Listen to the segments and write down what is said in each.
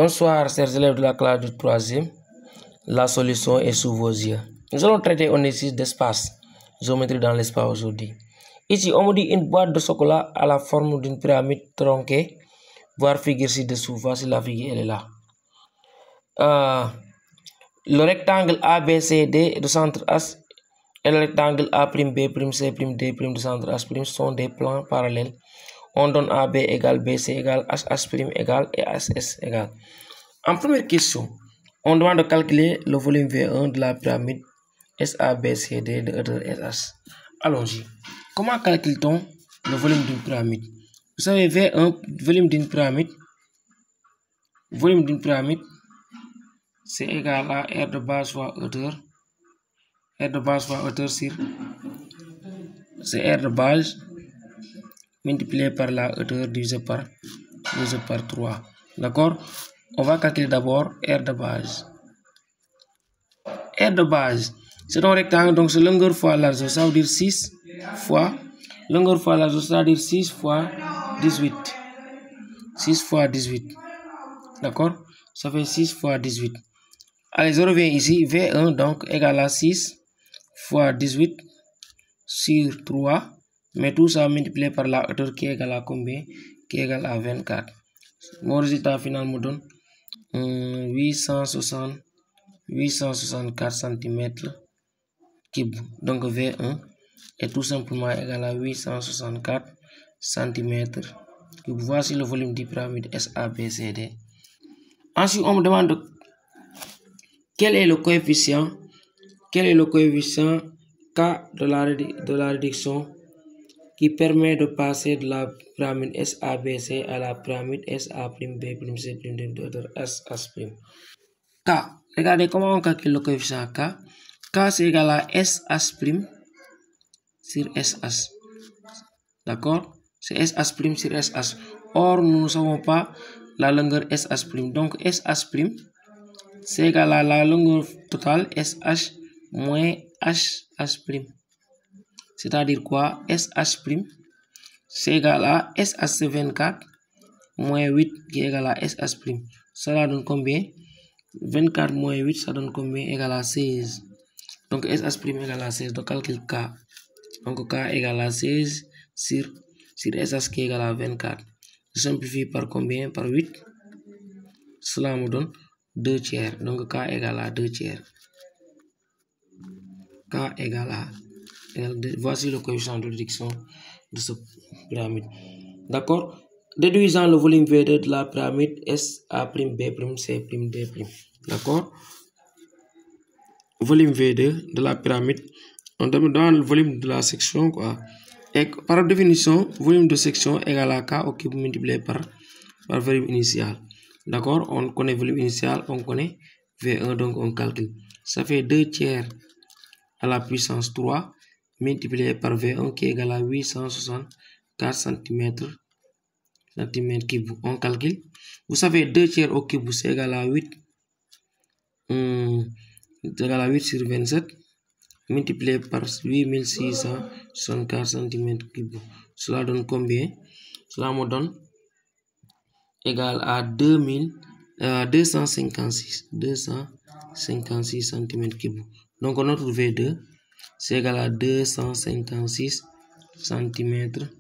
Bonsoir, chers élèves de la classe du 3e. La solution est sous vos yeux. Nous allons traiter un exercice d'espace, géométrie dans l'espace aujourd'hui. Ici, on me dit une boîte de chocolat à la forme d'une pyramide tronquée. Voir figure ci-dessous. Voici la figure, elle est là. Le rectangle ABCD de centre H et le rectangle A'B'C', D' de centre H' sont des plans parallèles. On donne AB égale BC égale HH' égale et SS égale. En première question, on demande de calculer le volume V1 de la pyramide SABCD de hauteur SH. Allons-y. Comment calcule-t-on le volume d'une pyramide? Vous savez, V1, volume d'une pyramide, c'est égal à R de base fois hauteur. R de base fois hauteur sur, c'est R de base multiplié par la hauteur divisé par 3. D'accord? On va calculer d'abord R de base. R de base, c'est un rectangle, donc c'est longueur fois largeur, ça veut dire 6 fois longueur fois largeur, ça veut dire 6 fois 18. 6 fois 18. D'accord? Ça fait 6 fois 18. Allez, je reviens ici. V1 donc égal à 6 fois 18 sur 3. Mais tout ça multiplié par la hauteur qui est égale à combien? Qui est égale à 24. Mon résultat final me donne 864 cm3. Donc V1 est tout simplement égal à 864 cm3. Voici le volume du pyramide SABCD. Ensuite, on me demande quel est le coefficient K de la réduction qui permet de passer de la pyramide SABC à la pyramide SA'B'C' de hauteur SH'. K. Regardez comment on calcule le coefficient K. K c'est égal à SH' sur SH. D'accord? C'est SH' sur SH. Or, nous ne savons pas la longueur SH'. Donc, SH' c'est égal à la longueur totale SH moins HH'. C'est-à-dire quoi? SH' c'est égal à SH 24 moins 8 qui est égal à SH'. Cela donne combien? 24 moins 8, ça donne combien? Égal à 16. Donc SH' égale à 16. Donc calcule K. Donc K égale à 16 sur SH qui est égal à 24. Je simplifie par combien? Par 8. Cela me donne 2 tiers. Donc K égale à 2 tiers. K égale à... Voici le coefficient de réduction de cette pyramide. D'accord? Déduisant le volume V2 de la pyramide SA'B'C', D'. D'accord? Volume V2 de la pyramide, on demande le volume de la section, quoi. Et par définition, volume de section égale à K au cube multiplié par volume initial. D'accord? On connaît volume initial, on connaît V1, donc on calcule. Ça fait 2 tiers à la puissance 3 multiplié par V1 qui est égal à 864 cm3. On calcule. Vous savez, 2 tiers au cube, c'est égal à 8. C'est égal à 8 sur 27 multiplié par 8664 cm3. Cela donne combien? Cela me donne égal à 256 cm3. Donc notre V2 c'est égal à 256 cm3.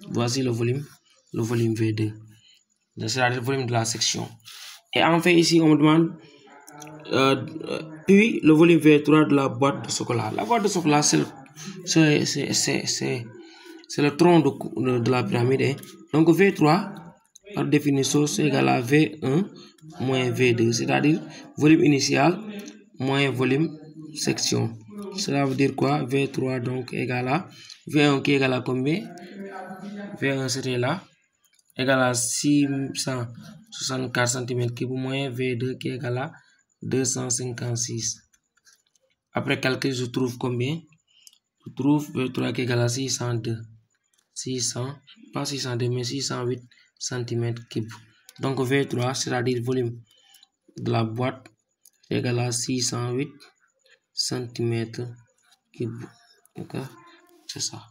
Voici le volume V2. C'est-à-dire le volume de la section. Et enfin ici on me demande puis le volume V3 de la boîte de chocolat. La boîte de chocolat c'est le tronc de la pyramide. Hein. Donc V3 par définition c'est égal à V1 moins V2. C'est-à-dire volume initial moins volume section. Cela veut dire quoi? V3 donc égal à V1 qui est égal à combien? V1 c'était là, égal à 664 cm3 moins V2 qui est égal à 256. Après calcul, je trouve combien? Je trouve V3 qui est égal à 602. Pas 602, mais 608 cm3. Donc V3, c'est-à-dire volume de la boîte, est égal à 608 cm3. D'accord? C'est ça.